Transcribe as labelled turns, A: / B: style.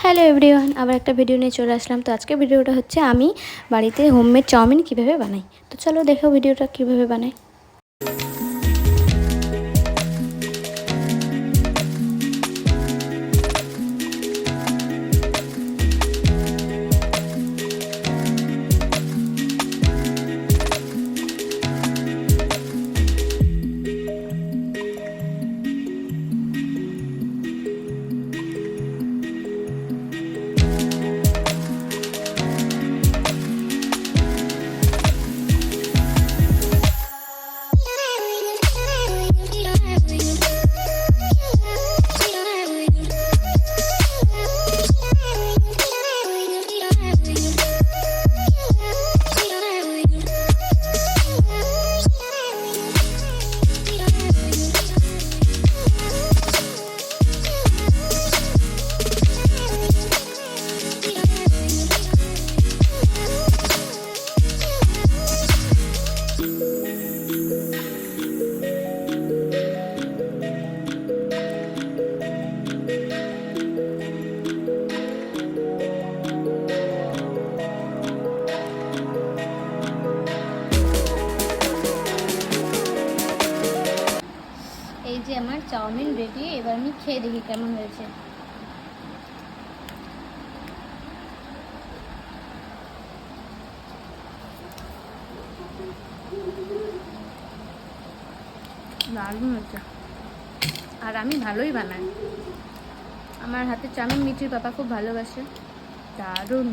A: Hello everyone, আবার একটা video নিয়ে চলে আসলাম। তো আজকে ভিডিওটা হচ্ছে আমি বাড়িতে হোমমেড চাউমিন কিভাবে বানাই। তো চলো দেখো ভিডিওটা কিভাবে বানাই। এই যে আমার চাউমিন রেডি। এবার আমি খেয়ে দেখি কেমন হয়েছে। দারুণ হয়েছে, আর আমি ভালোই বানাই। আমার হাতে চাউমিন মিঠির পাপা খুব ভালোবাসে। দারুণ।